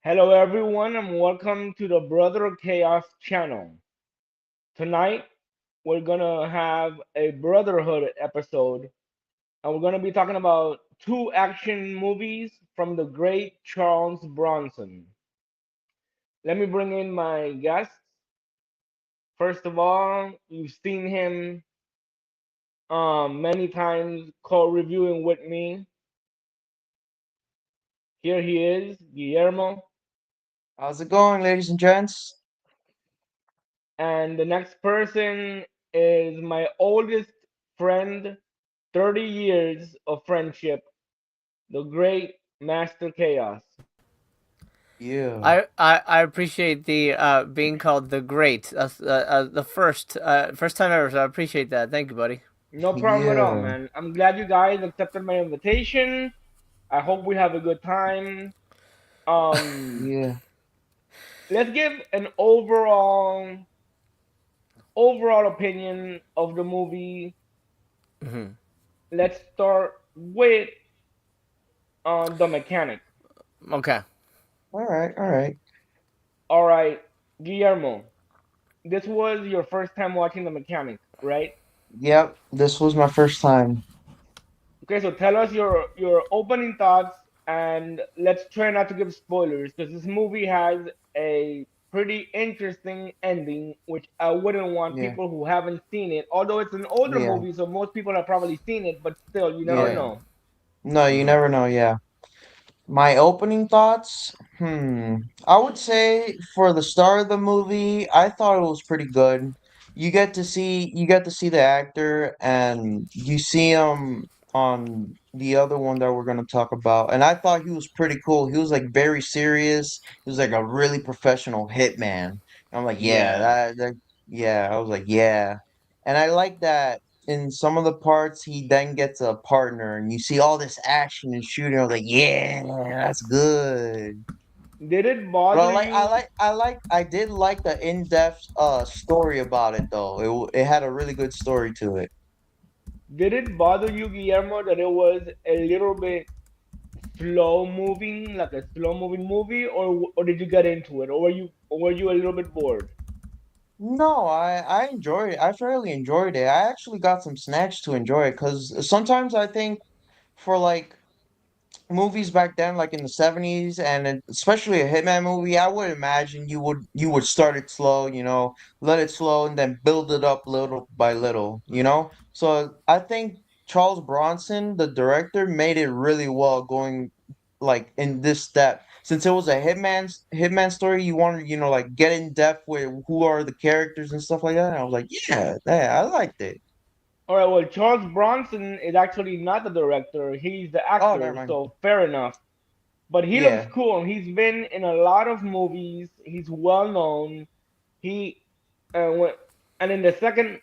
Hello, everyone, and welcome to the Brother Chaos channel. Tonight, we're gonna have a Brotherhood episode, and we're gonna be talking about two action movies from the great Charles Bronson. Let me bring in my guests. First of all, you've seen him many times co-reviewing with me. Here he is, Guillermo, How's it going, ladies and gents? and the next person is my oldest friend 30 years of friendship, the great Master Chaos. Yeah. I appreciate the being called the great. That's the first time ever. So I appreciate that. Thank you, buddy. No problem at all, Yeah. man. I'm glad you guys accepted my invitation. I hope we have a good time. Um, Yeah. let's give an overall opinion of the movie. Let's start with the mechanic. Okay. All right. All right. All right, Guillermo, this was your first time watching the mechanic, right? Yep. This was my first time. Okay, so tell us your opening thoughts, and let's try not to give spoilers because this movie has a pretty interesting ending, which I wouldn't want Yeah. people who haven't seen it. Although it's an older Yeah. movie, so most people have probably seen it, but still, you Oh never Yeah. yeah. know. No, you Hmm. never know. Yeah. My opening thoughts? I would say for the start of the movie, I thought it was pretty good. You get to see the actor and you see him on the other one that we're gonna talk about. And I thought he was pretty cool. He was like very serious. He was like a really professional hitman. I'm like, yeah, Yeah. yeah. I was like, yeah. And I like that in some of the parts he then gets a partner and you see all this action and shooting. I was like, yeah, that's good. Did it But bother you? I did like the in-depth story about it though. It had a really good story to it. Did it bother you, Guillermo, that it was a little bit slow moving, like a slow moving movie, or did you get into it, or were you a little bit bored? No, I enjoyed it. I fairly enjoyed it. I actually got some snacks to enjoy it because sometimes I think for like movies back then, like in the 70s, and especially a Hitman movie, I would imagine you would start it slow, let it slow, and then build it up little by little. So I think Charles Bronson, the director, made it really well going like in this step. Since it was a Hitman story, you wanted, like get in depth with who are the characters and stuff like that. And I was like, yeah, I liked it. All right, well, Charles Bronson is actually not the director; he's the Oh, never actor, mind. so fair enough. But he looks Yeah. cool. He's been in a lot of movies. He's well known. He went, and in the second,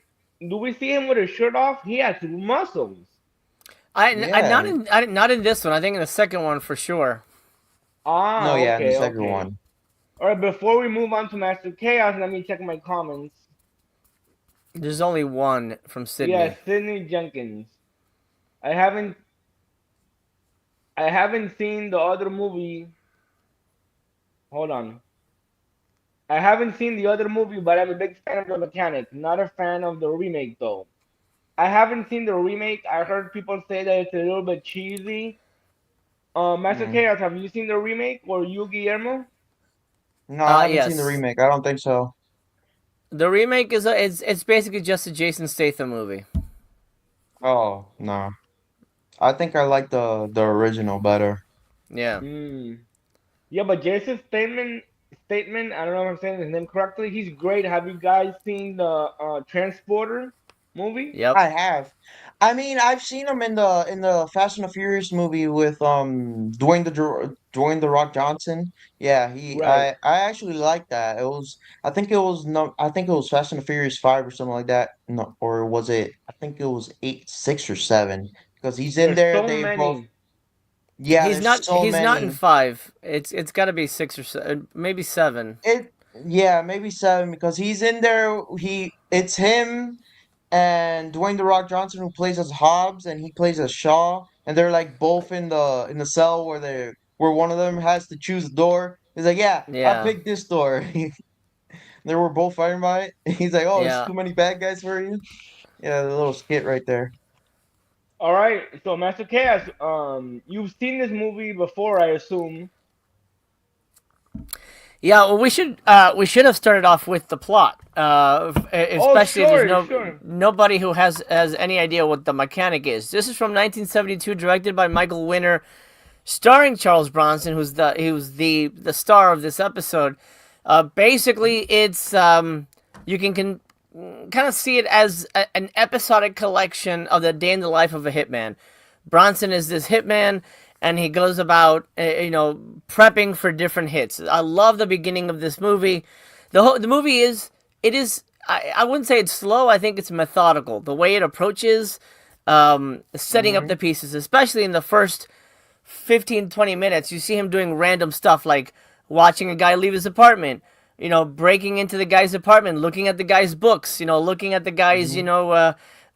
do we see him with his shirt off? He has muscles. I not Yeah. in I not in this one. I think in the second one for sure. Ah, No, yeah, in the okay, second okay. one. All right, before we move on to Master Chaos, let me check my comments. There's only one from Yeah, Sydney. Sidney Jenkins. I haven't I haven't seen the other movie. Hold on. I haven't seen the other movie, but I'm a big fan of the mechanic. Not a fan of the remake though. I haven't seen the remake. I heard people say that it's a little bit cheesy. Master Mm. Chaos, have you seen the remake or you, Guillermo? No, I haven't seen the Yes. remake. I don't think so. The remake is it's basically just a Jason Statham movie. Oh, no. I think I like the original better. Yeah. Hmm. Yeah, but Jason's statement. I don't know if I'm saying his name correctly. He's great. Have you guys seen the Transporter movie? Yep. I have. I mean, I've seen him in the Fast and the Furious movie with Dwayne the Rock Johnson. Yeah, he Right. I actually like that. I think it was Fast and the Furious 5 or something like that. No, or was it? I think it was 8, 6 or 7 because he's in There's there. so They both. many. Yeah, there's so He's not in many. five. It's got to be six or maybe seven. It Yeah, maybe 7 because he's in there. It's him and Dwayne the Rock Johnson who plays as Hobbs and he plays as Shaw, and they're like both in the cell where one of them has to choose a door. He's like, yeah, I Yeah, picked this store. They were both fighting by it. He's like, oh, it's yeah. too many bad guys for you. Yeah, the little skit right there. All right, so Master Chaos, you've seen this movie before, I assume. Yeah, well, we should have started off with the plot, Oh, especially if there's sure, sure. nobody who has any idea what the mechanic is. This is from 1972, directed by Michael Winner, starring Charles Bronson, who's the star of this episode. Basically, it's you can kind of see it as an episodic collection of the day in the life of a hitman. Bronson is this hitman, and he goes about prepping for different hits. I love the beginning of this movie. The movie is it is I wouldn't say it's slow. I think it's methodical. The way it approaches setting up Mm-hmm. the pieces, especially in the first 15-20 minutes, you see him doing random stuff like watching a guy leave his apartment, breaking into the guy's apartment, looking at the guy's books, looking at the guy's,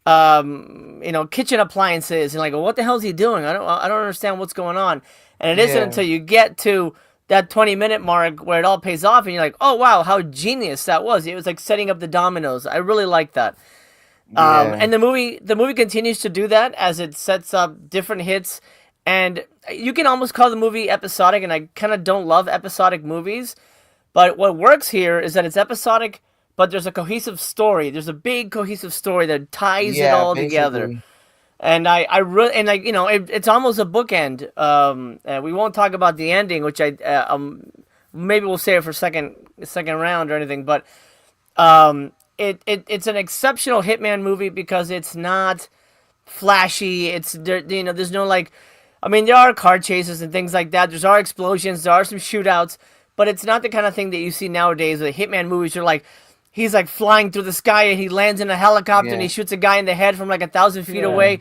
Mm-hmm. kitchen appliances, and like, well, what the hell is he doing? I don't understand what's going on. And it isn't Yeah. until you get to that 20-minute mark where it all pays off, and you're like, oh wow, how genius that was. It was like setting up the dominoes. I really like that. Yeah. And the movie continues to do that as it sets up different hits, and you can almost call the movie episodic. And I kind of don't love episodic movies, but what works here is that it's episodic, but there's a cohesive story. There's a big cohesive story that ties it Yeah, all together. basically. And I really and like it's almost a bookend. We won't talk about the ending, which maybe we'll save it for second round or anything, but it's an exceptional hitman movie because it's not flashy. It's there, there's no like, I mean, there are car chases and things like that. There are explosions. There are some shootouts, but it's not the kind of thing that you see nowadays. The hitman movies are like, he's like flying through the sky and he lands in a helicopter and he Yeah. shoots a guy in the head from like 1,000 feet Yeah. away.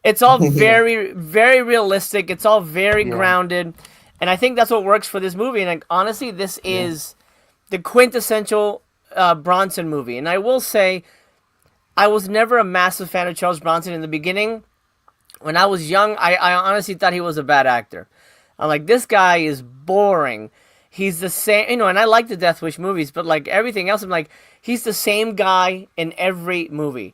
It's all Yeah. very, very realistic. It's all very Yeah. grounded, and I think that's what works for this movie. And like, honestly, this Yeah. is the quintessential Bronson movie. And I will say, I was never a massive fan of Charles Bronson in the beginning. When I was young, I honestly thought he was a bad actor. I'm like, this guy is boring. He's the same, and I like the Death Wish movies, but like everything else, I'm like, he's the same guy in every movie.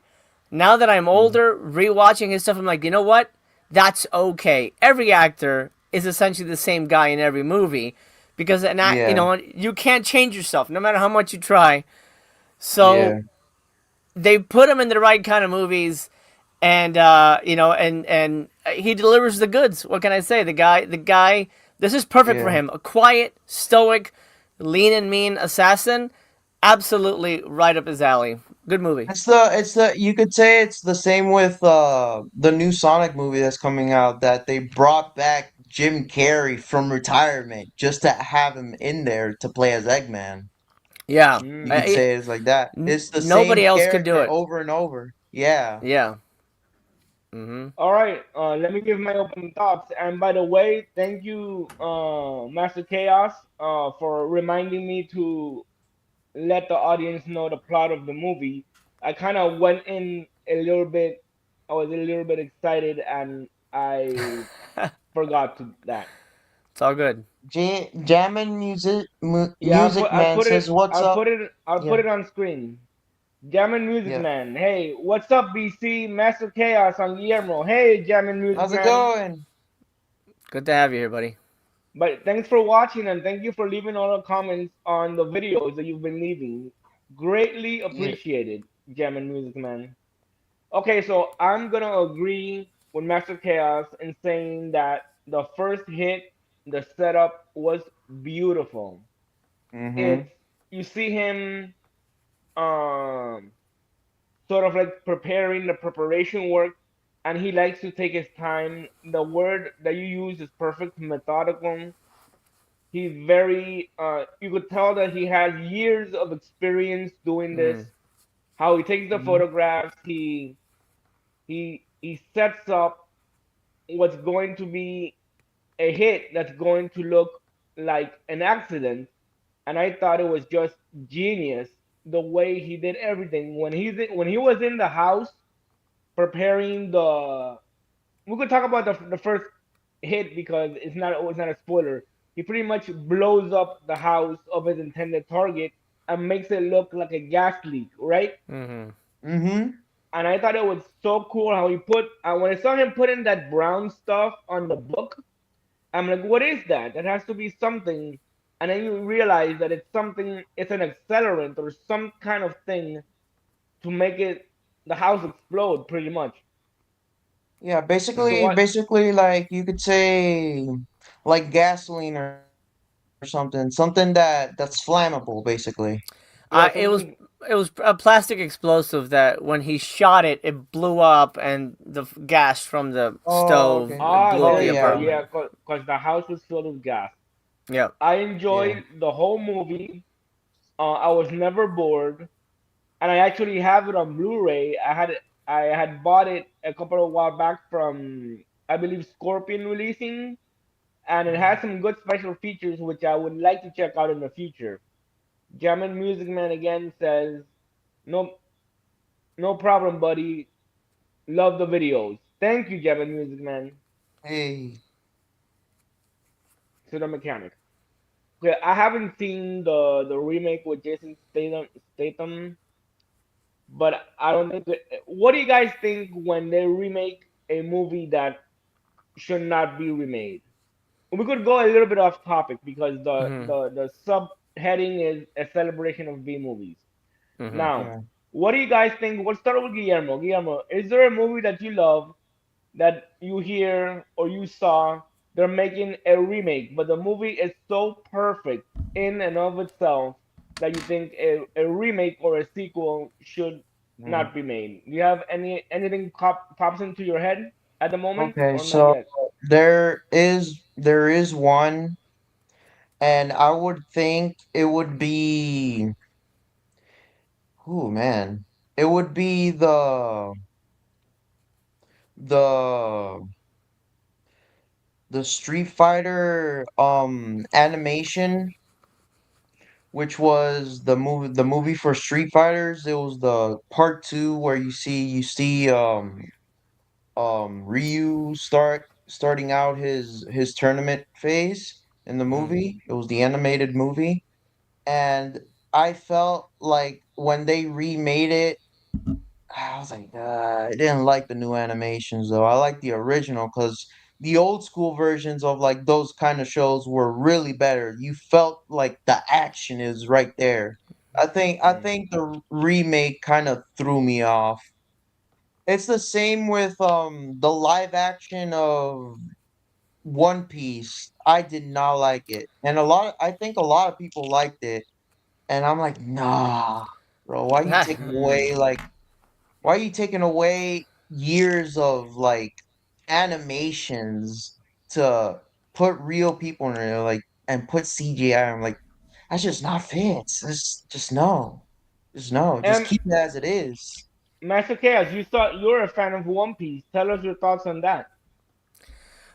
Now that I'm Mm. older, rewatching his stuff, I'm like, you know what? That's okay. Every actor is essentially the same guy in every movie because Yeah. you can't change yourself no matter how much you try. So Yeah. they put him in the right kind of movies, and and he delivers the goods. What can I say? The guy, this is perfect for Yeah. him. A quiet, stoic, lean and mean assassin, absolutely right up his alley. Good movie. It's the you could say it's the same with the new Sonic movie that's coming out, that they brought back Jim Carrey from retirement just to have him in there to play as Eggman. Yeah. You could Mm. say it's like that. It's the same Nobody else could do character it. over and over. Yeah. Yeah. Mm-hmm. All right, let me give my opening thoughts. And by the way, thank you, Master Chaos, for reminding me to let the audience know the plot of the movie. I kind of went in a little bit. I was a little bit excited, and I forgot to that. It's all good. Jammin' Yeah, Music Man says, "What's up?" I'll put Yeah. it on screen. Jammin' Music Yeah. Man. Hey, what's up, BC? Master Chaos on Guillermo. Hey, Jammin' Music How's it Man. going? Good to have you here, buddy. But thanks for watching and thank you for leaving all the comments on the videos that you've been leaving. Greatly Yeah. appreciated, Jammin' Music Man. Okay, so I'm gonna agree with Master Chaos in saying that the first hit, the setup was beautiful. Mm-hmm. It's you see him um sort of like preparing the preparation work, and he likes to take his time. The word that you use is perfect, methodical. He's very you could tell that he has years of experience doing this. Mm. How he takes the Mm-hmm. photographs, he sets up what's going to be a hit that's going to look like an accident. And I thought it was just genius the way he did everything. When he was in the house preparing the, we could talk about the first hit because it's not a spoiler. he pretty much blows up the house of his intended target and makes it look like a gas leak, right? Mm-hmm. Mm-hmm. And I thought it was so cool how he put. When I saw him putting that brown stuff on the book, I'm like, what is that? That has to be something. And then you realize that it's something. It's an accelerant or some kind of thing to make it the house explode, pretty much. Yeah, So what? basically, like you could say, like gasoline or something that's flammable, basically. Yeah, It was something. a plastic explosive that when he shot it, it blew up, and the gas from the Oh, stove okay. Ah, blew up Oh, the there you go. yeah. Yeah, apartment. because the house was filled with gas. Yep. I Yeah. enjoyed the whole movie. I was never bored, and I actually have it on Blu-ray. I had bought it a couple of while back from, I believe, Scorpion releasing, and it has Mhm. some good special features which I would like to check out in the future. German Music Man again says, no, no problem, buddy. Love the videos. Thank you, German Music Man. Hey. To the mechanic. Okay, I haven't seen the remake with Jason Statham, but I don't think. What do you guys think when they remake a movie that should not be remade? We could go a little bit off topic because the Mm-hmm. the the subheading is a celebration of B movies. Mm-hmm. Now, Yeah. what do you guys think? Let's start with Guillermo. Guillermo, is there a movie that you love that you hear or you saw they're making a remake, but the movie is so perfect in and of itself that you think a remake or a sequel should Yeah. not be made? Do you have anything pops into your head at the moment Okay, or not so yet? there is one, and I would think it would be, oh man, it would be the the Street Fighter animation, which was the movie for Street Fighters. It was the part two where you see Ryu starting out his tournament phase in the Mm-hmm. movie. It was the animated movie, and I felt like when they remade it, I was like, I didn't like the new animations though. I like the original because the old school versions of like those kind of shows were really better. You felt like the action is right there. I think Mm. the remake kind of threw me off. It's the same with the live action of One Piece. I did not like it. And I think a lot of people liked it. And I'm like, nah, bro, why are you taking away years of like animations to put real people in there, like, and put CGI? I'm like, that's just not fit. Just no. Just no. Just And keep it as it is. Master Chaos, you're a fan of One Piece. Tell us your thoughts on that.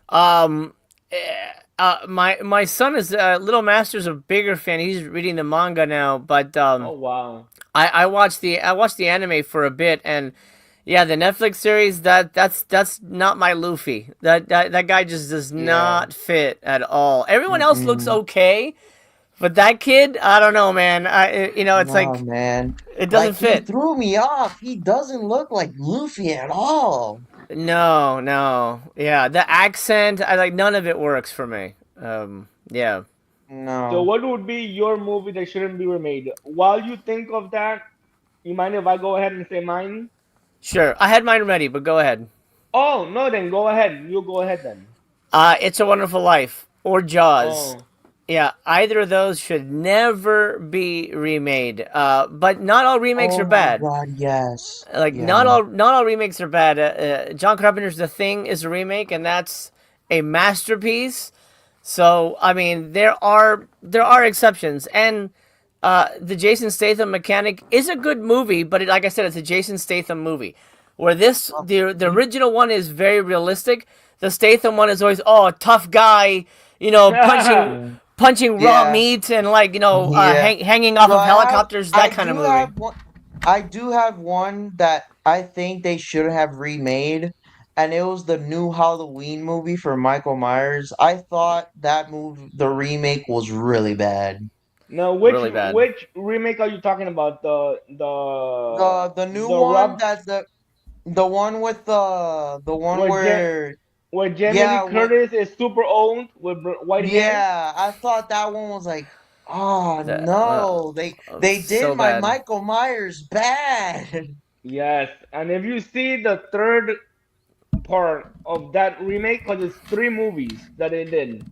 Um, my son is Little Master's a bigger fan. He's reading the manga now, but Oh wow. I watched the anime for a bit, and yeah, the Netflix series that's not my Luffy. That guy just does Yeah. not fit at all. Everyone else looks Mm-mm. okay, but that kid, I don't know, man. It's No, like man. it doesn't Like he fit. threw me off. He doesn't look like Luffy at all. No, no, yeah, the accent, I like none of it works for me. Yeah, So No. what would be your movie that shouldn't be remade? While you think of that, you mind if I go ahead and say mine? sure. I had mine ready, but go ahead. Oh no, then go ahead. You go ahead then. It's a Wonderful Life or Jaws. Oh Yeah, either of those should never be remade. But not all remakes Oh are my bad. God, yes. Like Yeah. not all remakes are bad. John Carpenter's The Thing is a remake, and that's a masterpiece. So I mean, there are exceptions, and the Jason Statham Mechanic is a good movie, but like I said, it's a Jason Statham movie. Where the Mhm. original one is very realistic. The Statham one is always tough guy, punching Yeah. raw Yeah. meat and like Yeah. hanging off So of helicopters. That I kind of do movie. have one. I do have one that I think they should have remade, and it was the new Halloween movie for Michael Myers. I thought that movie, the remake, was really bad. Now, which Really bad. which remake are you talking about? The new The one, Rob that's the one with the one where where, Jamie Lee yeah, with, Curtis is super old with white hair. yeah, I thought that one was like, oh The, no, they did so my bad. Michael Myers bad. Yes, and if you see the third part of that remake, because it's three movies that they did,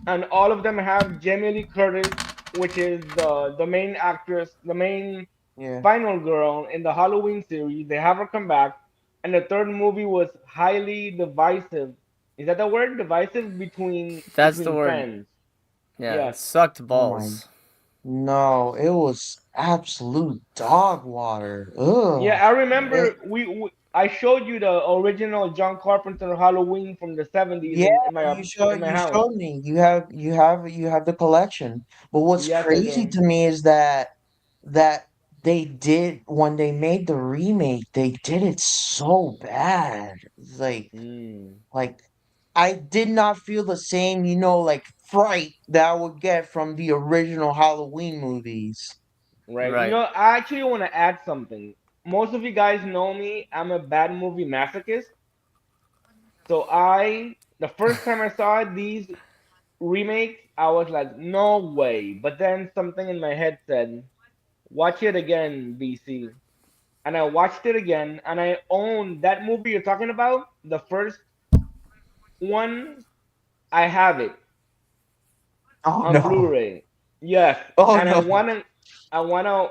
and all of them have Jamie Lee Curtis, which is the main actress, the main Yeah, final girl in the Halloween series. They have her come back, and the third movie was highly divisive. Is that the word? Divisive That's the between word. fans. Yeah, Yes. it sucked oh my, balls. no, it was absolute dog water. Ugh. Yeah, I remember I showed you the original John Carpenter Halloween from the 70s Yeah, in my you house. showed me. You have the collection. But what's Yes, I crazy do. to me is that they did when they made the remake, they did it so bad. It's Mm, like I did not feel the same, like fright that I would get from the original Halloween movies. right. Right. I actually want to add something. Most of you guys know me. I'm a bad movie masochist. So the first time I saw these remakes, I was like, no way. But then something in my head said, watch it again, BC. And I watched it again, and I own that movie you're talking about. The first one, I have it Oh on no. Blu-ray. Yes, Oh and no. I wanna,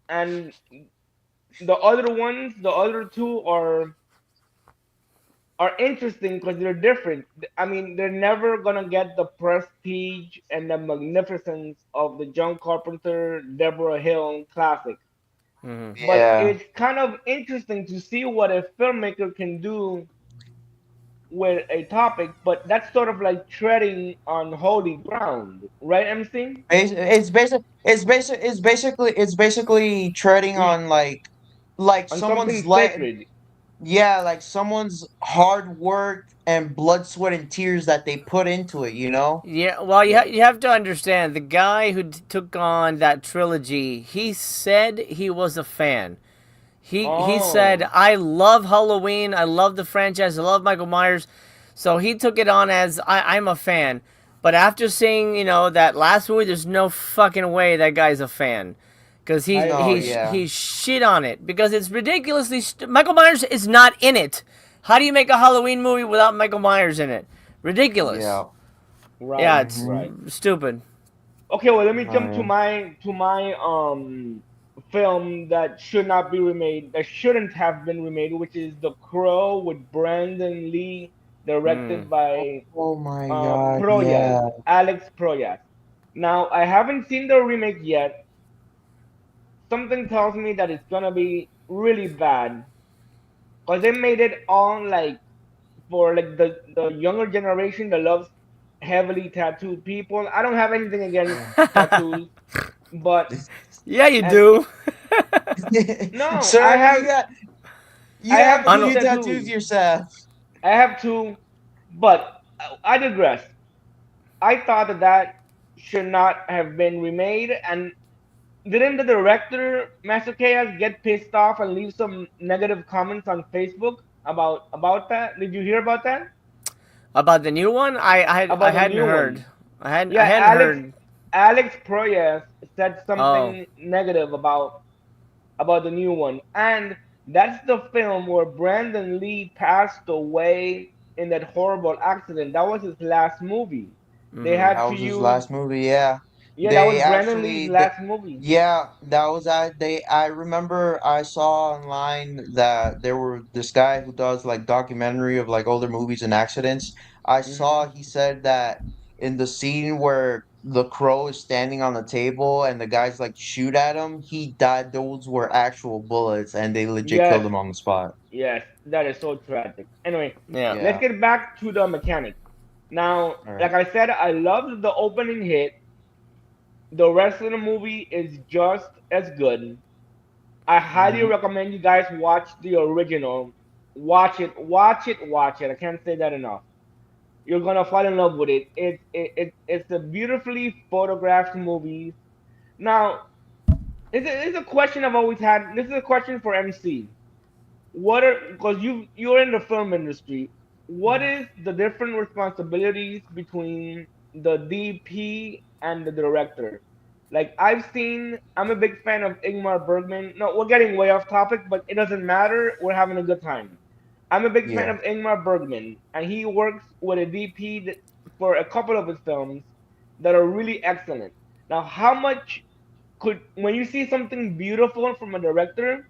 and the other ones, the other two are interesting because they're different. I mean, they're never gonna get the prestige and the magnificence of the John Carpenter, Deborah Hill classic. Hmm. But Yeah. it's kind of interesting to see what a filmmaker can do with a topic, but that's sort of like treading on holy ground, right, MC? It's basically treading Mm, on like on something someone's life. sacred. Yeah, like someone's hard work and blood, sweat, and tears that they put into it, you know? Yeah, well, Yes. you have to understand the guy who took on that trilogy. He said he was a fan. He said, Oh, "I love Halloween. I love the franchise. I love Michael Myers." So he took it on as I'm a fan. But after seeing that last movie, there's no fucking way that guy's a fan, because I No, agree. yeah. he shit on it because it's ridiculously. Michael Myers is not in it. How do you make a Halloween movie without Michael Myers in it? Ridiculous. Yeah. Yeah, Right, it's Mm-hmm. right. stupid. Okay, well, let me No, jump yeah. to my film that should not be remade, that shouldn't have been remade, which is The Crow with Brandon Lee, Mm. directed by Oh my God, Proyas, yeah. Alex Proyas. Now, I haven't seen the remake yet. Something tells me that it's gonna be really bad because they made it on like for like the younger generation that loves heavily tattooed people. I don't have anything against tattoos, but Yeah, you and do. no, Sir, you I have have I two few don't. tattoos tattoos. yourself. I have two, but I digress. I thought that should not have been remade, and didn't the director Master Chaos get pissed off and leave some negative comments on Facebook about that? Did you hear about that? About the new one, I About the hadn't new heard. one? I Yeah, hadn't heard. Alex Proyas said Oh. something negative about the new one, and that's the film where Brandon Lee passed away in that horrible accident. That was his last movie. They Mm-hmm. had That to was his use last movie, yeah. Yeah, that was They Brandon Lee's actually, they, last movie. yeah, that was I remember I saw online that there were this guy who does like documentary of like older movies and accidents. I Hmm. saw he said that in the scene where the crow is standing on the table and the guys like shoot at him, he died. Those were actual bullets and they legit Yes, killed him on the spot. yes, that is so tragic. Anyway, Yeah. let's Yeah. get back to the mechanics. Now, All right. like I said, I loved the opening hit. The rest of the movie is just as good. I highly Mm-hmm. recommend you guys watch the original. Watch it, watch it, watch it. I can't say that enough. You're gonna fall in love with it. It's a beautifully photographed movie. Now, it's a question I've always had. This is a question for MC. What are, because you're in the film industry, what is the different responsibilities between the DP and the director? Like I'm a big fan of Ingmar Bergman. No, we're getting way off topic, but it doesn't matter. We're having a good time. I'm a big fan Yeah. of Ingmar Bergman, and he works with a DP for a couple of his films that are really excellent. Now, how much could, when you see something beautiful from a director,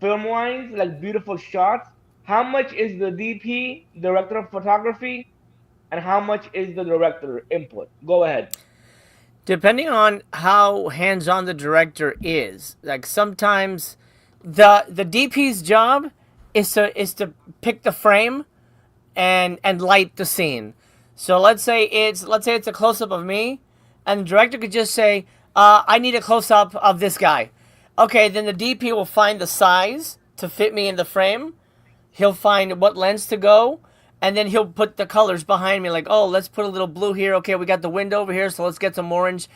film wise, like beautiful shots, how much is the DP, director of photography, and how much is the director input? Go ahead. Depending on how hands-on the director is, like sometimes the DP's job is to pick the frame and light the scene. So let's say it's a close up of me, and the director could just say, "I need a close up of this guy." Okay, then the DP will find the size to fit me in the frame. He'll find what lens to go, and then he'll put the colors behind me. Like, oh, let's put a little blue here. Okay, we got the window over here, so let's get some orange.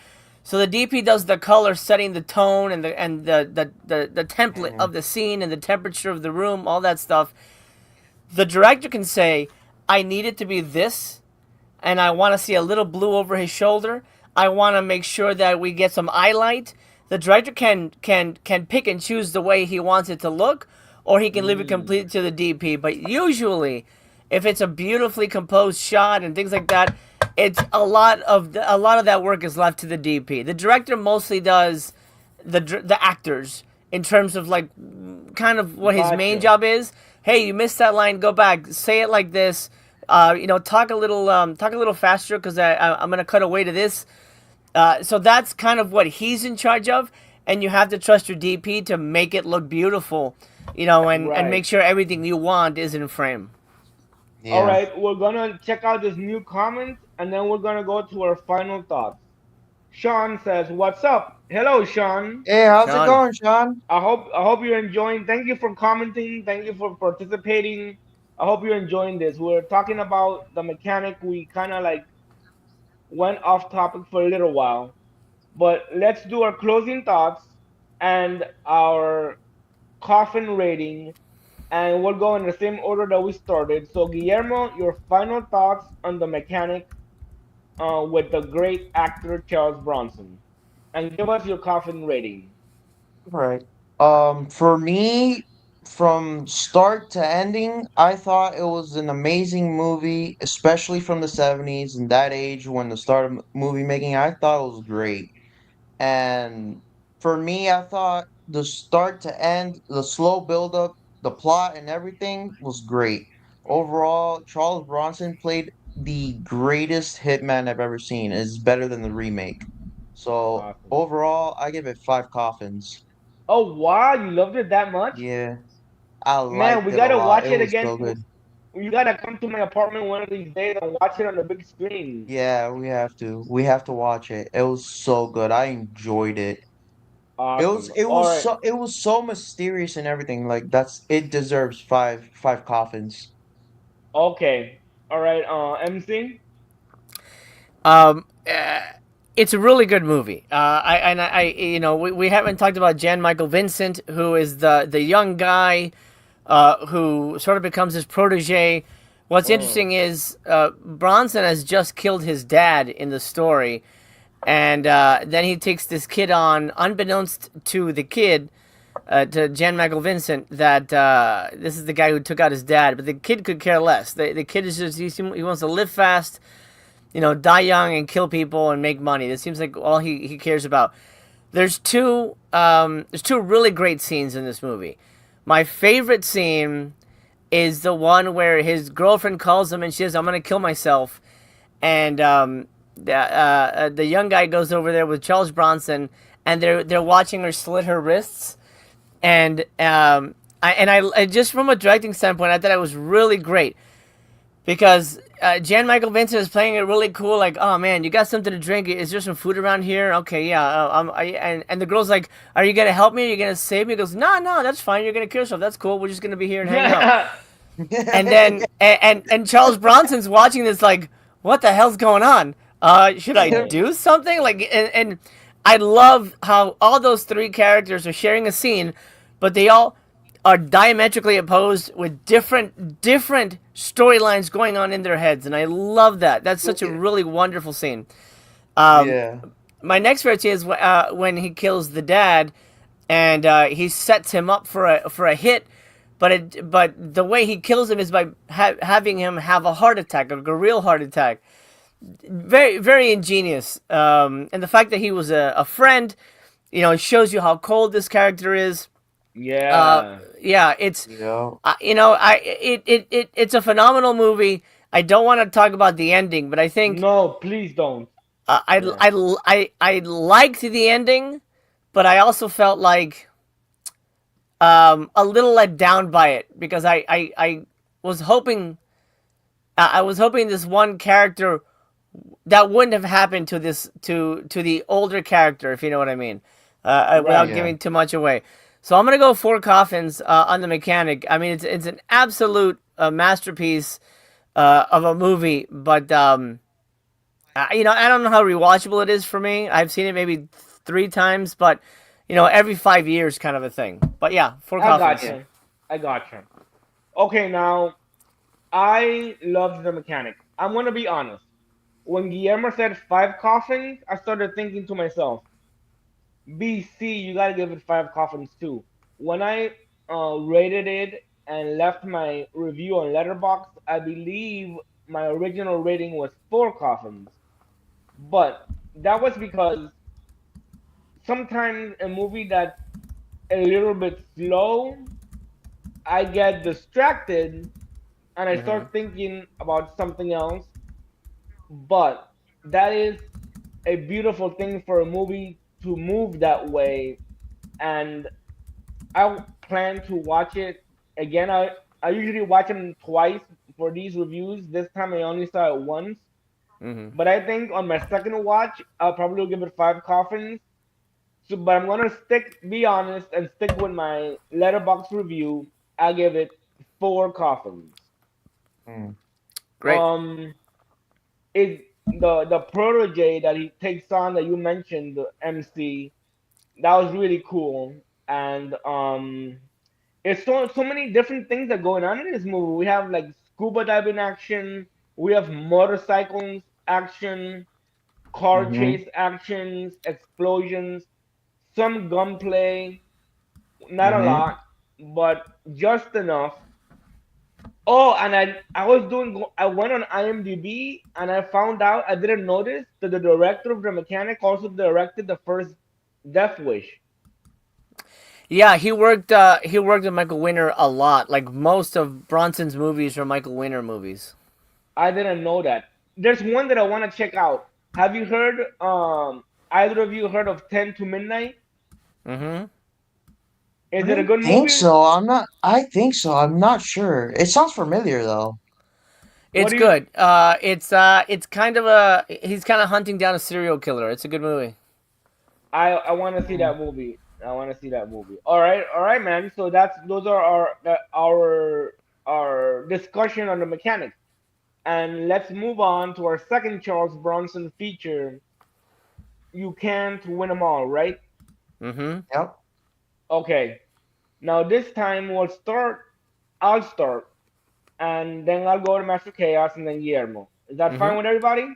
So the DP does the color, setting the tone and the template Mhm. of the scene and the temperature of the room, all that stuff. The director can say, I need it to be this, and I want to see a little blue over his shoulder. I want to make sure that we get some eye light. The director can pick and choose the way he wants it to look, or he can leave it Mm, completely to the DP. But usually, if it's a beautifully composed shot and things like that, it's a lot of that work is left to the DP. The director mostly does the actors in terms of like kind of what his main gotcha. job is. Hey, you missed that line. Go back. Say it like this. Talk a little faster because I'm gonna cut away to this. So that's kind of what he's in charge of, and you have to trust your DP to make it look beautiful, and Right. make sure everything you want is in frame. All Yeah. right, we're gonna check out this new comment, and then we're gonna go to our final thoughts. Sean says, "What's up?" Hello, Sean. Hey, how's it Sean. going, Sean? I hope you're enjoying. Thank you for commenting. Thank you for participating. I hope you're enjoying this. We're talking about the mechanic. We kind of like went off topic for a little while, but let's do our closing thoughts and our coffin rating, and we'll go in the same order that we started. So, Guillermo, your final thoughts on the mechanic with the great actor Charles Bronson, and give us your coffin rating. Right. For me, from start to ending, I thought it was an amazing movie, especially from the 70s and that age when the start of movie making. I thought it was great. And for me, I thought the start to end, the slow build up, the plot and everything was great. Overall, Charles Bronson played the greatest hitman I've ever seen. It's better than the remake. So Awesome. overall, I give it 5 coffins. Oh wow, you loved it that much? Yeah, I Man, liked we it a gotta lot. watch It it was again. so good. You gotta come to my apartment one of these days and watch it on the big screen. Yeah, we have to. We have to watch it. It was so good. I enjoyed it. It was Awesome. it All was right. so it was so mysterious and everything. Like that's it deserves five coffins. Okay. All right. MC. Um, uh, it's a really good movie. We haven't talked about Jan Michael Vincent, who is the young guy, who sort of becomes his protege. What's Uh, interesting is Bronson has just killed his dad in the story, and then he takes this kid on, unbeknownst to the kid, to Jan Michael Vincent, that this is the guy who took out his dad. But the kid could care less. The kid is just he wants to live fast, die young and kill people and make money. This seems like all he cares about. There's two really great scenes in this movie. My favorite scene is the one where his girlfriend calls him and she says, "I'm gonna kill myself," and the young guy goes over there with Charles Bronson, and they're watching her slit her wrists, and I just from a directing standpoint, I thought it was really great because Jan Michael Vincent is playing it really cool. Like, oh man, you got something to drink? Is there some food around here? Okay, yeah. And the girl's like, are you gonna help me? Are you gonna save me? He goes, no, no, that's fine. You're gonna kill yourself. That's cool. We're just gonna be here and hang out. and then and Charles Bronson's watching this like, what the hell's going on? Should I Right. do something? Like, and I love how all those three characters are sharing a scene, but they all are diametrically opposed with different storylines going on in their heads, and I love that. That's such a really wonderful scene. Um, Yeah. my next favorite scene is when he kills the dad, and he sets him up for a hit. But the way he kills him is by having him have a heart attack, like a real heart attack. Very ingenious. And the fact that he was a friend, it shows you how cold this character is. Uh, Yeah. yeah, it's Yeah. it's a phenomenal movie. I don't want to talk about the ending, but I think No, please don't. Yeah. I liked the ending, but I also felt like a little let down by it because I was hoping I was hoping this one character that wouldn't have happened to this to the older character, if you know what I mean, without Right. Yeah. giving too much away. So I'm gonna go four coffins on the mechanic. I mean, it's an absolute masterpiece of a movie, but I don't know how rewatchable it is for me. I've seen it maybe three times, but every 5 years kind of a thing. But yeah, four I coffins. Yeah. gotcha. I gotcha. Okay, now I loved the mechanic. I'm gonna be honest. When Guillermo said five coffins, I started thinking to myself, BC, you gotta give it five coffins too. When I rated it and left my review on Letterboxd, I believe my original rating was four coffins. But that was because sometimes a movie that's a little bit slow, I get distracted and I Mm-hmm. start thinking about something else. But that is a beautiful thing for a movie to move that way. And I plan to watch it again. I usually watch them twice for these reviews. This time I only saw it once. Mm-hmm. But I think on my second watch, I'll probably give it five coffins. So, but I'm gonna be honest, and stick with my letterbox review. I give it four coffins. Mm. Great. Um, is the protege that he takes on that you mentioned, the MC, that was really cool. And it's so many different things that are going on in this movie. We have like scuba diving action, we have motorcycles action, car Mhm. chase actions, explosions, some gunplay, not a Mhm. lot, but just enough. Oh, and I was I went on IMDb and I found out I didn't notice that the director of the mechanic also directed the first Death Wish. Yeah, he worked with Michael Winner a lot. Like most of Bronson's movies are Michael Winner movies. I didn't know that. There's one that I want to check out. Have you heard? Either of you heard of 10 to Midnight? Mm-hmm. Is it a I good think movie? so. I'm not. I think so. I'm not sure. It sounds familiar though. What It's do you? good. It's kind of he's kind of hunting down a serial killer. It's a good movie. I want to see Mm. that movie. I want to see that movie. All right, man. So that's those are our discussion on the mechanics, and let's move on to our second Charles Bronson feature. You can't win them all, right? Mm-hmm. Yep. Okay. Now this time we'll start. I'll start, and then I'll go to Master Chaos and then Guillermo. Is that Mm-hmm. fine with everybody?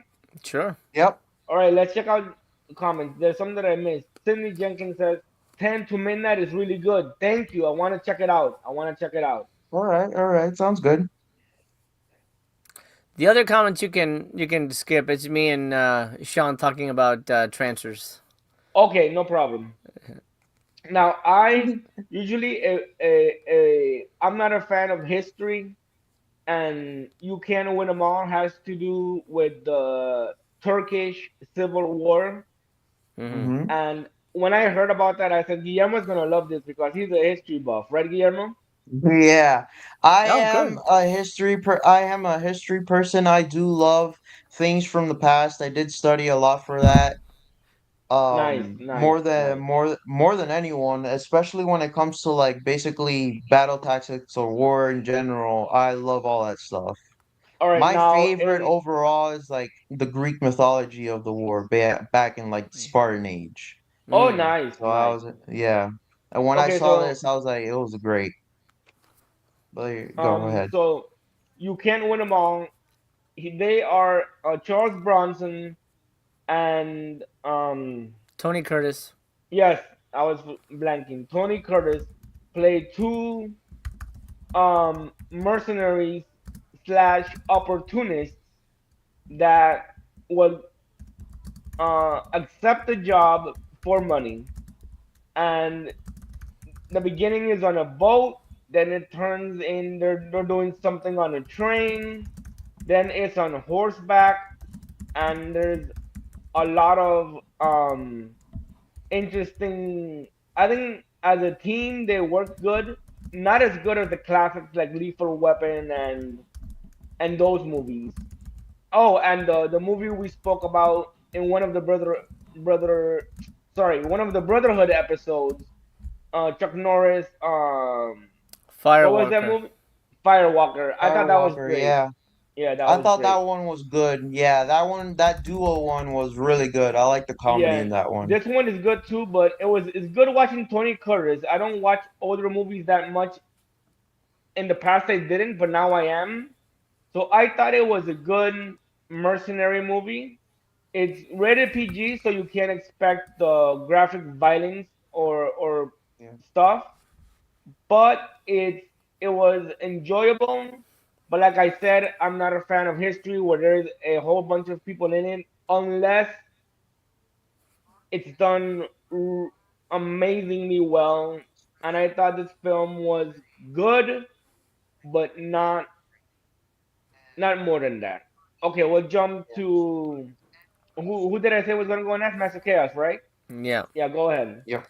Sure. Yep. All right, let's check out the comments. There's some that I missed. Sydney Jenkins says 10 to Midnight is really good. Thank you. I want to check it out. I want to check it out. All right. All right. Sounds good. The other comments you can skip. It's me and Sean talking about transfers. Okay, no problem. Now, I usually I'm not a fan of history, and you can't win them all has to do with the Turkish Civil War. Mm-hmm. Mhm. And when I heard about that, I said Guillermo's gonna love this because he's a history buff, right, Guillermo? Yeah. Oh, good. I am a history person. I do love things from the past. I did study a lot for that. Nice, nice, more than nice. more than anyone, especially when it comes to like basically battle tactics or war in general. I love all that stuff. All right, My now favorite in overall is like the Greek mythology of the war back in like the Spartan age. oh, Mm. nice, So I nice. was, yeah. And when I Okay, saw so this, I was like, it was great. But go ahead. so you can't win them all. They are Charles Bronson and Tony Curtis. yes, I was blanking. Tony Curtis played two mercenaries slash opportunists that would accept the job for money. And the beginning is on a boat, then it turns in they're doing something on a train, then it's on horseback, and there's a lot of interesting. I think as a team they work good, not as good as the classics like Lethal Weapon and those movies. Oh, and the movie we spoke about in one of the brother sorry, one of the Brotherhood episodes, Chuck Norris, what was that Firewalker. movie? Firewalker. I thought that was Firewalker, great. yeah. Yeah, that I was thought that great. one was good. Yeah, that duo one was really good. I like the comedy Yeah, in that one. this one is good too, but it's good watching Tony Curtis. I don't watch older movies that much. In the past, I didn't, but now I am. So I thought it was a good mercenary movie. It's rated PG, so you can't expect the graphic violence or Yeah. stuff. But it was enjoyable. But like I said, I'm not a fan of history where there's a whole bunch of people in it, unless it's done amazingly well. And I thought this film was good, but not more than that. Okay, we'll jump to who did I say was gonna go next? Master Chaos, right? Yeah. Yeah, go ahead. Yep.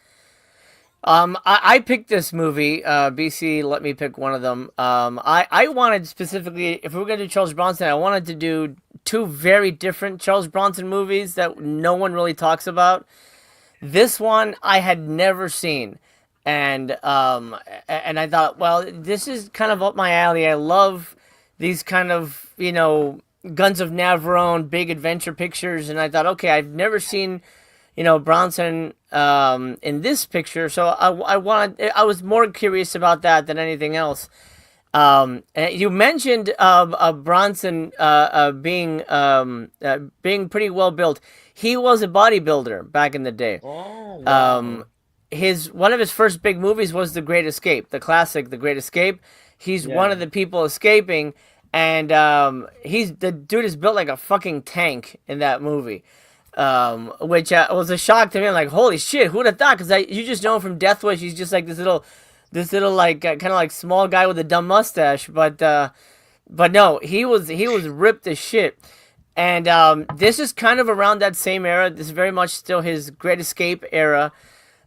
I picked this movie. BC let me pick one of them. I wanted specifically, if we were going to do Charles Bronson, I wanted to do two very different Charles Bronson movies that no one really talks about. This one I had never seen, and I thought, well, this is kind of up my alley. I love these kind of Guns of Navarone big adventure pictures, and I thought, okay, I've never seen Bronson in this picture, so I was more curious about that than anything else. And you mentioned Bronson being pretty well built. He was a bodybuilder back in the day. Oh Um, wow. his one of his first big movies was The Great Escape, the classic The Great Escape. He's one Yeah. of the people escaping, and he's the dude is built like a fucking tank in that movie, which was a shock to me. I'm like, holy shit, who'd have thought? Because you just know him from Death Wish. He's just like this little like kind of like small guy with a dumb mustache, but no, he was ripped as shit. And this is kind of around that same era. This is very much still his Great Escape era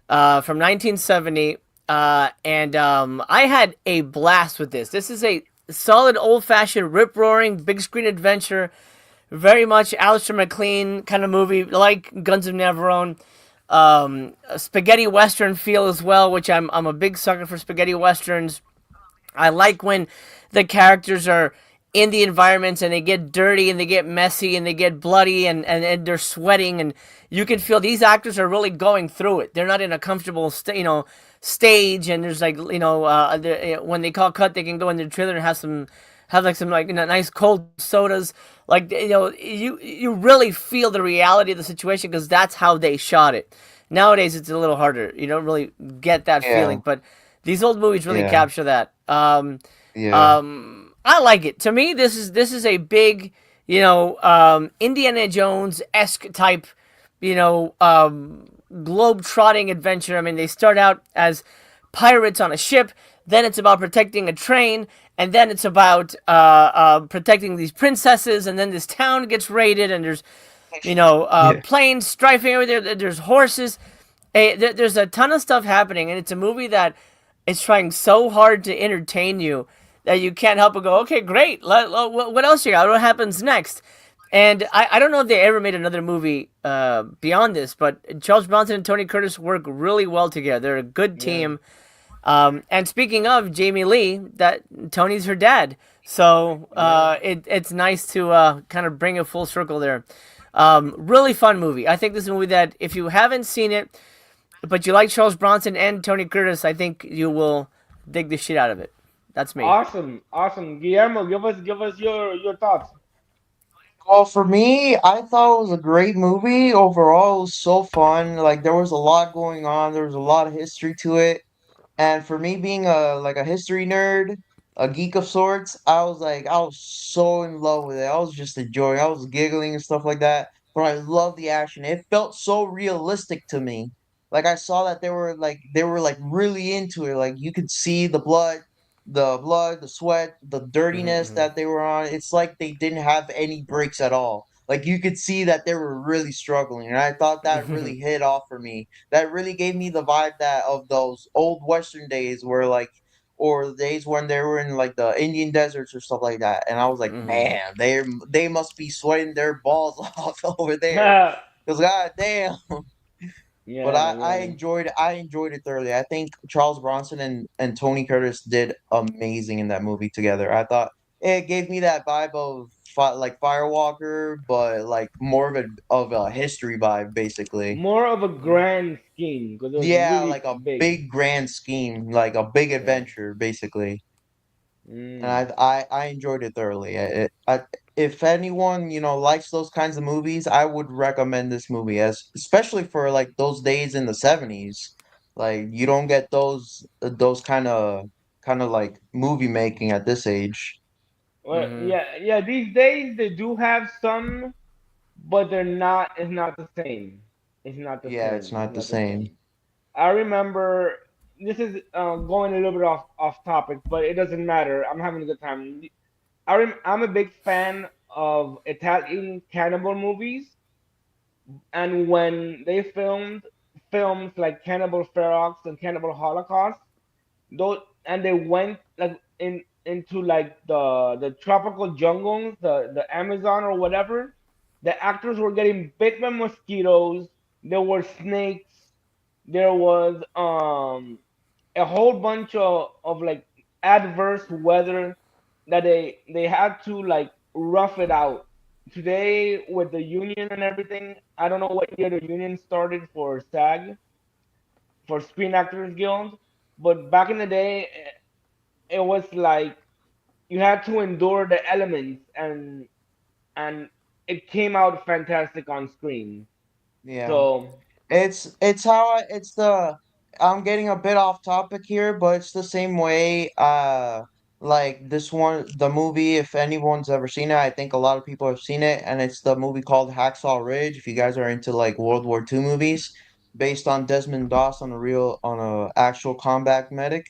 from 1970. And I had a blast with this. This is a solid old fashioned rip roaring big screen adventure. Very much Alistair McLean kind of movie, like Guns of Navarone. A spaghetti western feel as well, which I'm a big sucker for spaghetti westerns. I like when the characters are in the environments and they get dirty and they get messy and they get bloody and they're sweating, and you can feel these actors are really going through it. They're not in a comfortable stage, and there's like when they call cut, they can go in their trailer and have like some like nice cold sodas. Like you really feel the reality of the situation because that's how they shot it. Nowadays it's a little harder. You don't really get that Yeah. feeling, but these old movies really Yeah. capture that. Yeah. I like it. To me, this is a big, Indiana Jones esque type, globe trotting adventure. I mean, they start out as pirates on a ship, then it's about protecting a train, and then it's about protecting these princesses, and then this town gets raided, and there's Yeah. planes strafing over there. There's horses. There's a ton of stuff happening, and it's a movie that is trying so hard to entertain you that you can't help but go, okay, great. What else you got? What happens next? And I don't know if they ever made another movie beyond this, but Charles Bronson and Tony Curtis work really well together. They're a good Yeah. team. And speaking of Jamie Lee, that Tony's her dad, so Yeah. it's nice to kind of bring it full circle there. Really fun movie. I think this is a movie that if you haven't seen it, but you like Charles Bronson and Tony Curtis, I think you will dig the shit out of it. That's me. Awesome. Awesome. Guillermo, give us your thoughts. Well, for me, I thought it was a great movie. Overall, it was so fun. Like there was a lot going on. There was a lot of history to it. And for me being a history nerd, a geek of sorts, I was so in love with it. I was just enjoying. I was giggling and stuff like that. But I love the action. It felt so realistic to me. Like I saw that they were like really into it. Like you could see the sweat, the dirtiness Mm-hmm, that they were on. It's like they didn't have any breaks at all. Like you could see that they were really struggling. And I thought that mm-hmm. really hit off for me. That really gave me the vibe that of those old western days where like or the days when they were in like the Indian deserts or stuff like that. And I was like, Mm-hmm. man, they must be sweating their balls off over there. Yeah. Cause god damn. But Yeah. I enjoyed it thoroughly. I think Charles Bronson and Tony Curtis did amazing in that movie together. I thought it gave me that vibe of like Firewalker, but like more of a history vibe, basically. More of a grand scheme because it was Yeah, really like a big. big grand scheme, like a big Yeah. adventure, basically. And Mm. I enjoyed it thoroughly. If anyone likes those kinds of movies, I would recommend this movie as especially for like those days in the 70s. Like you don't get those kind of like movie making at this age. Well, Mm-hmm. yeah. These days they do have some, but they're not. It's not the same. It's not the Yeah, it's same. It's not the not the same. same. I remember. This is going a little bit off topic, but it doesn't matter. I'm having a good time. I'm a big fan of Italian cannibal movies, and when they filmed films like Cannibal Ferox and Cannibal Holocaust, those and they went like into like the tropical jungles, the Amazon or whatever. The actors were getting bit by mosquitoes. There were snakes. There was a whole bunch of like adverse weather that they had to like rough it out. Today with the union and everything, I don't know what year the union started for SAG, for Screen Actors Guild, but back in the day, it was like you had to endure the elements, and it came out fantastic on screen. Yeah. So It's it's the I'm getting a bit off topic here, but it's the same way like this one the movie if anyone's ever seen it, I think a lot of people have seen it and it's the movie called Hacksaw Ridge if you guys are into like World War II movies based on Desmond Doss on a actual combat medic.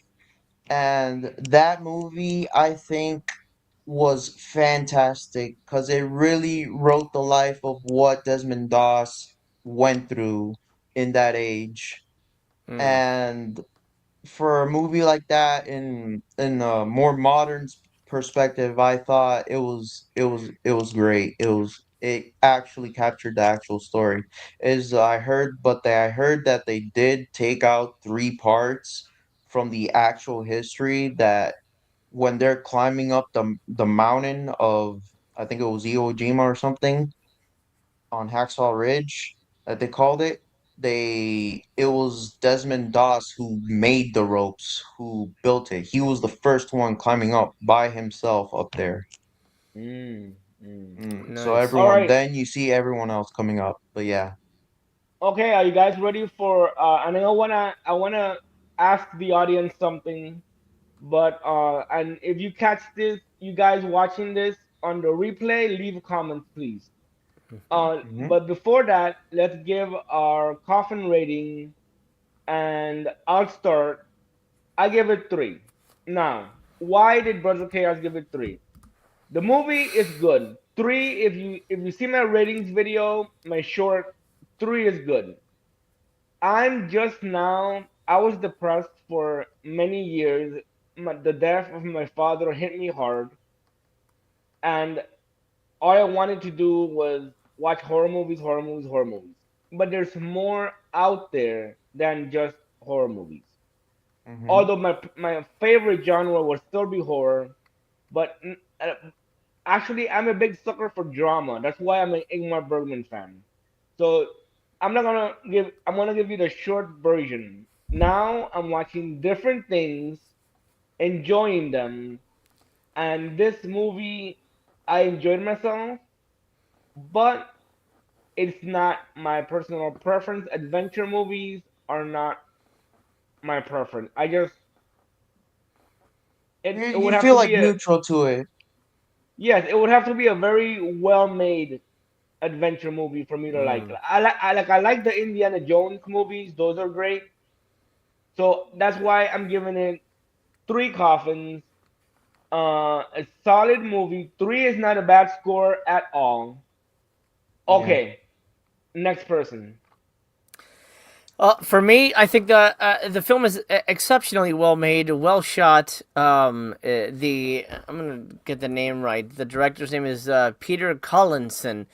And that movie I think was fantastic because it really wrote the life of what Desmond Doss went through in that age. Mm. And for a movie like that in a more modern perspective, I thought it was great. It actually captured the actual story. Is I heard that they did take out three parts from the actual history that when they're climbing up the mountain of I think it was Iwo Jima or something on Hacksaw Ridge that they called it. It was Desmond Doss who made the ropes, who built it. He was the first one climbing up by himself up there. mm, mm. So Nice. All everyone, right. then you see everyone else coming up. But yeah, Okay, are you guys ready for and I wanna ask the audience something, but and if you catch this, you guys watching this on the replay, leave comments please. hmm But before that, let's give our coffin rating, and I'll start. I give it three. Now, why did Brother Chaos give it three? The movie is good. Three, if you see my ratings video, my short, three is good. I'm just now. I was depressed for many years. The death of my father hit me hard, and all I wanted to do was watch horror movies, horror movies, horror movies. But there's more out there than just horror movies. Mm-hmm. Although my favorite genre will still be horror, but actually I'm a big sucker for drama. That's why I'm an Ingmar Bergman fan. So I'm gonna give you the short version. Now I'm watching different things, enjoying them, and this movie I enjoyed myself, but it's not my personal preference. Adventure movies are not my preference. It You would have to feel like be a neutral to it. yes, it would have to be a very well made adventure movie for me to like. Mm. I like the Indiana Jones movies; those are great. So that's why I'm giving it three coffins. A solid movie. Three is not a bad score at all. Yeah. Okay, next person. For me, I think the film is exceptionally well made, well shot. The I'm gonna get the name right. The director's name is Peter Collinson,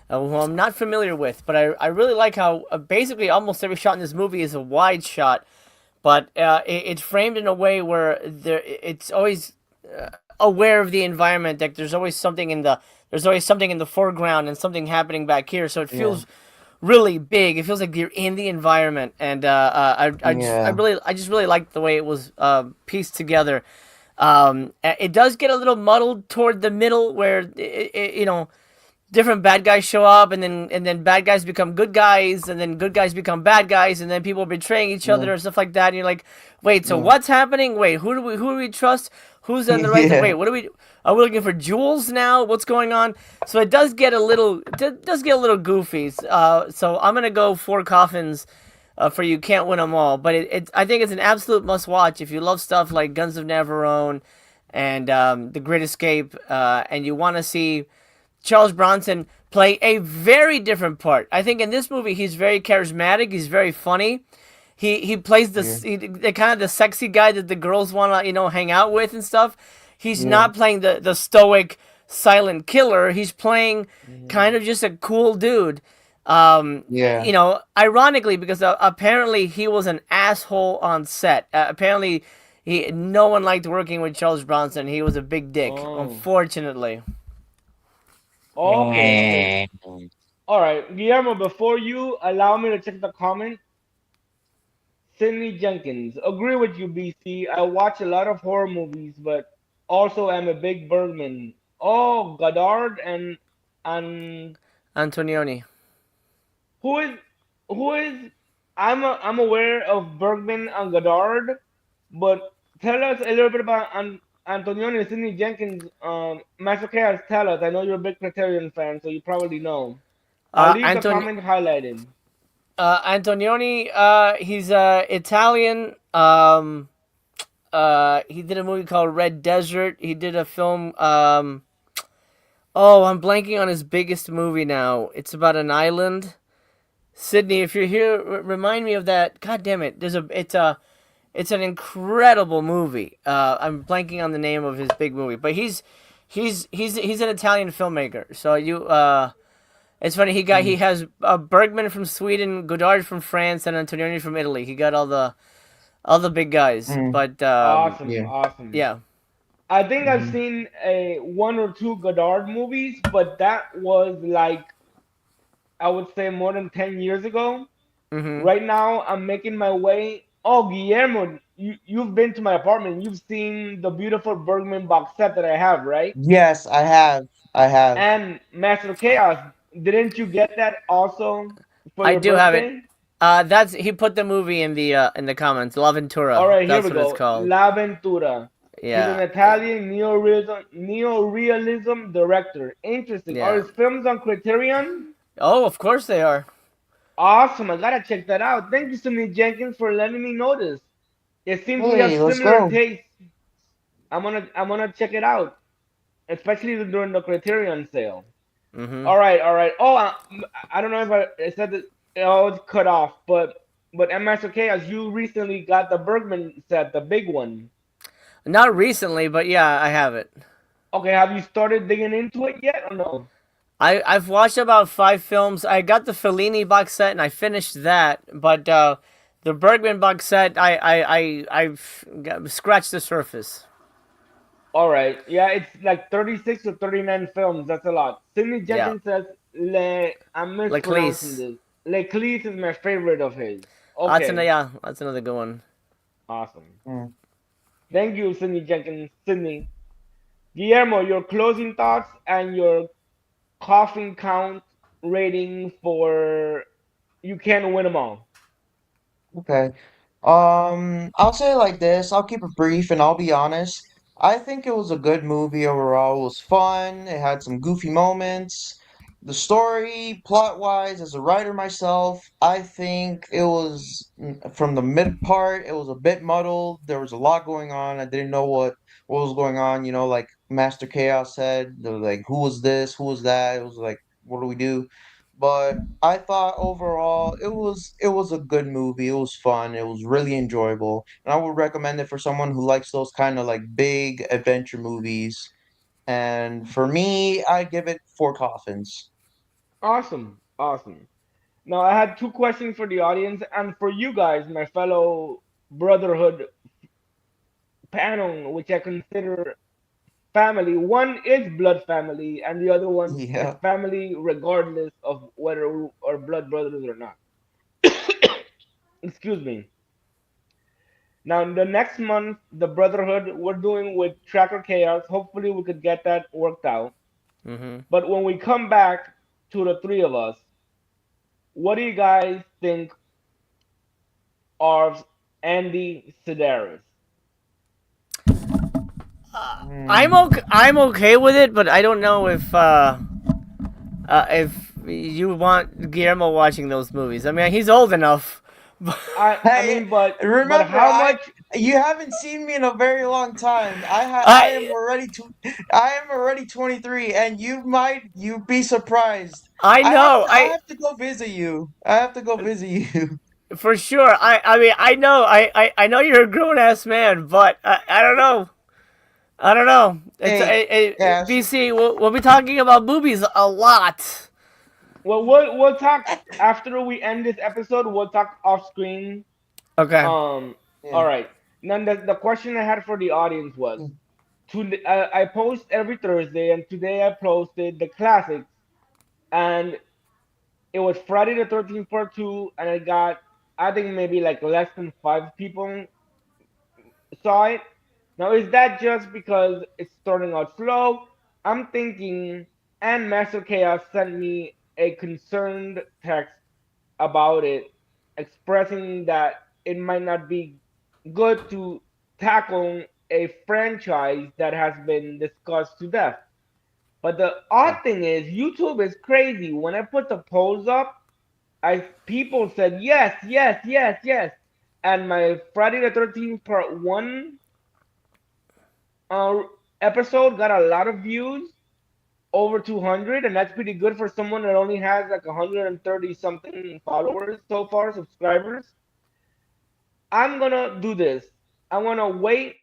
who I'm not familiar with, but I really like how basically almost every shot in this movie is a wide shot, but it's framed in a way where it's always aware of the environment. Like there's always something in the foreground and something happening back here, so it Yeah. feels really big. It feels like you're in the environment, and Yeah. I just really like the way it was pieced together. It does get a little muddled toward the middle, where different bad guys show up, and then bad guys become good guys, and then good guys become bad guys, and then people are betraying each Yeah. other and stuff like that. And you're like, wait, so Yeah. what's happening? Wait, who do we trust? Who's on the right? Yeah. Wait, what are we? Are we looking for jewels now? What's going on? So it does get a little, does get a little goofy. So I'm gonna go four coffins. For you can't win them all, but I think it's an absolute must watch if you love stuff like Guns of Navarone and The Great Escape, and you want to see Charles Bronson play a very different part. I think in this movie he's very charismatic. He's very funny. He plays Yeah. the kind of the sexy guy that the girls want to hang out with and stuff. He's Yeah. not playing the stoic silent killer. He's playing kind Mhm. of just a cool dude. Yeah. Ironically, because apparently he was an asshole on set. Apparently, no one liked working with Charles Bronson. He was a big dick, Oh, unfortunately. okay, okay. All right, Guillermo. Before you allow me to check the comment, Sidney Jenkins. Agree with you, BC. I watch a lot of horror movies, but also am a big Bergman. Oh, Godard and Antonioni. who is who is I'm aware of Bergman and Godard, but tell us a little bit about Antonioni and Sidney Jenkins. Master Chaos, tell us. I know you're a big Criterion fan, so you probably know. I'll leave the Anton comment highlighted. Antonioni. He's Italian. He did a movie called Red Desert. He did a film. Oh, I'm blanking on his biggest movie now. It's about an island. Sydney, if you're here, remind me of that. God damn it! It's an incredible movie. I'm blanking on the name of his big movie, but he's an Italian filmmaker. So it's funny. He Mm. has Bergman from Sweden, Godard from France, and Antonioni from Italy. He got all the big guys. Mm. But Awesome, Yeah. awesome. yeah. I think I've Mm-hmm. seen a one or two Godard movies, but that was like I would say more than 10 years ago. Mm-hmm. Right now, I'm making my way. Oh, Guillermo, you've been to my apartment. You've seen the beautiful Bergman box set that I have, right? Yes, I have. I have. And Master Chaos, didn't you get that also for I your do have it. birthday? That's he put the movie in the comments. La All Ventura. right, here That's we what it's go. called. La Ventura. He's an Yeah. Italian neorealism director. Interesting. Are Yeah. his films on Criterion? Oh, of course they are. Awesome. I gotta check that out. Thank you, Sidney Jenkins, for letting me know this. It seems we have Hey, let's similar go. tastes. I'm gonna check it out, especially during the Criterion sale. Mm-hmm. All right, all right. Oh, I don't know if I said that. Oh, it's cut off, but MSK, as you recently got the Bergman set, the big one. Not recently, but yeah, I have it. Okay, have you started digging into it yet or no? I've watched about 5 films. I got the Fellini box set and I finished that, but the Bergman box set I've scratched the surface. All right. Yeah, it's like 36 or 39 films. That's a lot. Sidney Yeah, Jenkins says I'm mispronouncing Leclerc. this. Leclerc is my favorite of his. Okay. That's another good one. Awesome. Mm. Thank you, Sidney Jenkins. Sidney. Guillermo, your closing thoughts and your coughing count rating for You Can't Win Them All. Okay. I'll say it like this. I'll keep it brief and I'll be honest. I think it was a good movie overall. It was fun. It had some goofy moments. The story, plot-wise, as a writer myself, I think it was from the mid part, it was a bit muddled. There was a lot going on. I didn't know what was going on, like Master Chaos said. They were like, who was this? Who was that? It was like, what do we do? But I thought overall it was a good movie. It was fun. It was really enjoyable, and I would recommend it for someone who likes those kind of like big adventure movies. And for me, I give it 4 coffins. Awesome. Awesome. Now, I had two questions for the audience and for you guys, my fellow Brotherhood panel, which I consider family. One is blood family, and the other one is Yeah. family regardless of whether we are blood brothers or not. Excuse me. Now, the next month, the Brotherhood we're doing with Tracker Chaos. Hopefully, we could get that worked out. Hmm. But when we come back to the three of us, what do you guys think of Andy Sedaris? Mm, I'm okay with it, but I don't know if you want Guillermo watching those movies. I mean, he's old enough. But I Hey, mean, but remember, how I much? you haven't seen me in a very long time. I am I already I am already 23, and you be surprised. I know. I have to go visit you. I have to go visit you. For sure. I mean, I know. I know you're a grown ass man, but I don't know. I don't know. It's Hey, Ash. BC. We'll be talking about boobies a lot. Well, we'll talk after we end this episode. We'll talk off screen. Okay. Um. All Yeah. right. Now the question I had for the audience was: Mm. to I post every Thursday, and today I posted the classics, and it was Friday the 13th part two, and I got I think maybe like less than 5 people saw it. Now, is that just because it's starting out slow? I'm thinking, and Master Chaos sent me a concerned text about it, expressing that it might not be good to tackle a franchise that has been discussed to death. But the Yeah. odd thing is, YouTube is crazy. When I put the polls up, I people said yes, yes, yes, yes, and my Friday the 13th part one uh, episode got a lot of views, over 200, and that's pretty good for someone that only has like 130 something followers so far, subscribers. I'm gonna do this. I'm gonna wait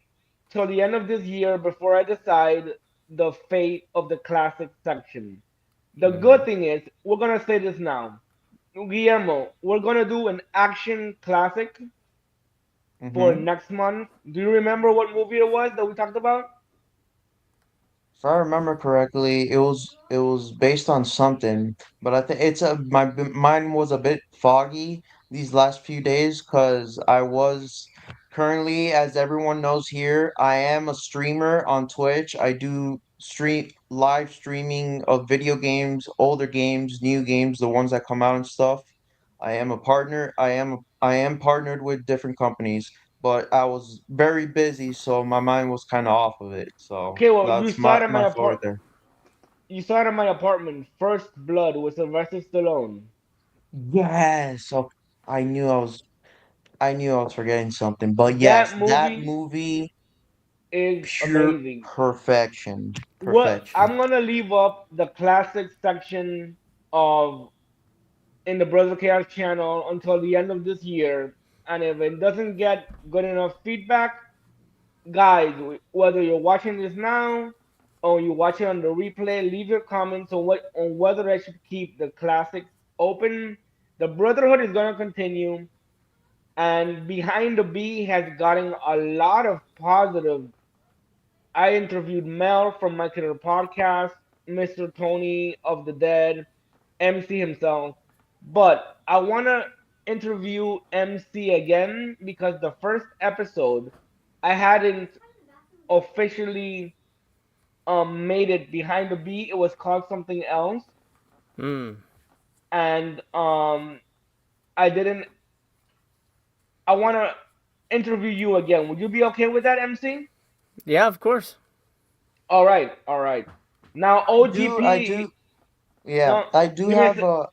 till the end of this year before I decide the fate of the classic section. The good Hmm. thing is, we're gonna say this now. Guillermo, we're gonna do an action classic for Mm-hmm. next month. Do you remember what movie it was that we talked about? If I remember correctly, it was based on something, but I think mine was a bit foggy these last few days because I was currently, as everyone knows here, I am a streamer on Twitch. I do stream live streaming of video games, older games, new games, the ones that come out and stuff. I am a partner. I am partnered with different companies, but I was very busy, so my mind was kind of off of it. So Okay, well, that's my fault right there. you saw it in my apartment. First Blood with Sylvester Stallone. Yes. So I knew I was forgetting something. But yes, That that movie movie, is pure amazing. perfection. What Perfection. I'm gonna leave up the classic section of in the Brother Chaos channel until the end of this year, and if it doesn't get good enough feedback, guys, whether you're watching this now or you watch it on the replay, leave your comments on what on whether I should keep the classics open. The Brotherhood is gonna continue, and Behind the Bee has gotten a lot of positive. I interviewed Mel from My Killer Podcast, Mr. Tony of the Dead, MC himself. But I want to interview MC again because the first episode I hadn't officially made it Behind the Bee. It was called something else, Hmm. and I didn't. I want to interview you again. Would you be okay with that, MC? Yeah, of course. All right, all right. Now I do, OGP. yeah, No, I do give me a have a,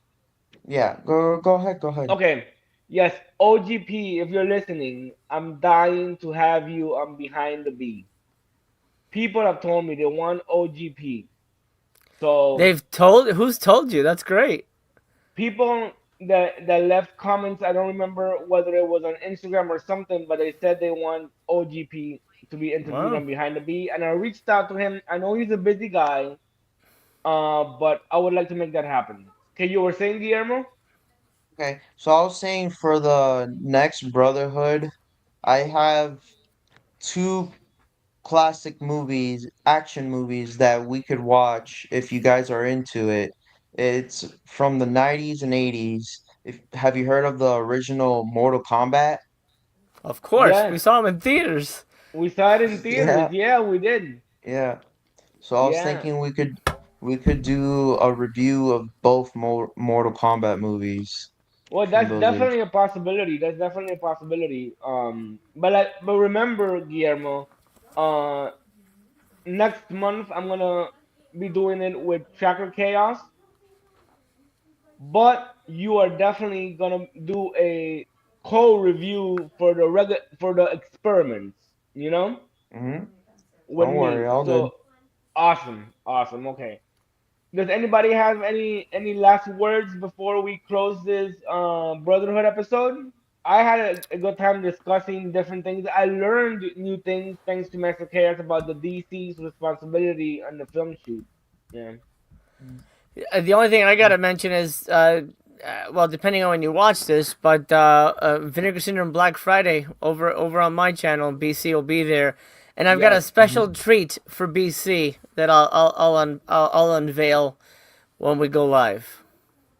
yeah, go ahead, go ahead. Okay. Yes, OGP, if you're listening, I'm dying to have you on Behind the Bee. People have told me they want OGP. So They've told who's told you? That's great. people that left comments, I don't remember whether it was on Instagram or something, but they said they want OGP to be interviewed Wow. on Behind the Bee. And I reached out to him. I know he's a busy guy, but I would like to make that happen. Okay, you were saying, Guillermo? Okay, so I was saying for the next Brotherhood, I have two classic movies, action movies that we could watch if you guys are into it. It's from the 90s and 80s. If have you heard of the original Mortal Kombat? Of course, we Yes. saw him in theaters. We saw it in Yeah, theaters. Yeah, we did. yeah. So I was Yeah. thinking we could do a review of both Mortal Kombat movies Well, from that's those definitely ages. a possibility. That's definitely a possibility. But remember, Guillermo, uh, next month I'm gonna be doing it with Tracker Chaos. But you are definitely gonna do a co-review for the for the experiments. You know, Hmm. with Don't worry, me. all good. So awesome, awesome. Okay. Does anybody have any last words before we close this Brotherhood episode? I had a good time discussing different things. I learned new things thanks to Master Chaos about the DC's responsibility on the film shoot. Yeah. The only thing I gotta mention is, well, depending on when you watch this, but Vinegar Syndrome Black Friday over on my channel, BC will be there, and I've got a Yes. special treat for BC that I'll unveil when we go live.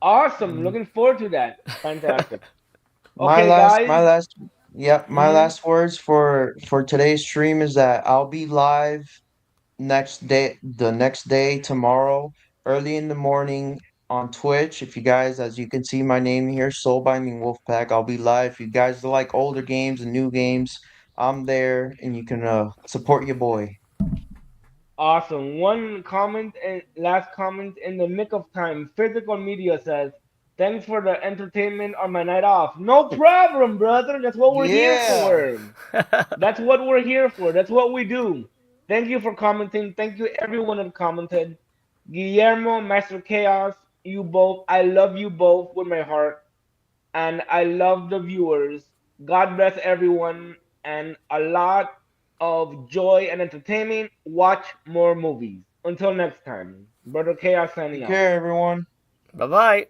Awesome. Mhm. Looking forward to that. Fantastic. My Okay, last, guys. my last, yep, my Mhm. last words for today's stream is that I'll be live the next day tomorrow, early in the morning on Twitch. If you guys, as you can see my name here, Soul Binding Wolfpack, I'll be live. If you guys like older games and new games, I'm there, and you can support your boy. Awesome. One comment and last comment in the nick of time. Physical media says, "Thanks for the entertainment on my night off." No problem, brother. That's what we're here Yeah, for. That's what we're here for. That's what we do. Thank you for commenting. Thank you everyone that commented. Guillermo, Master Chaos, you both. I love you both with my heart, and I love the viewers. God bless everyone, and a lot of joy and entertainment. Watch more movies. Until next time, Brother Chaos signing take out. care, everyone. Bye bye.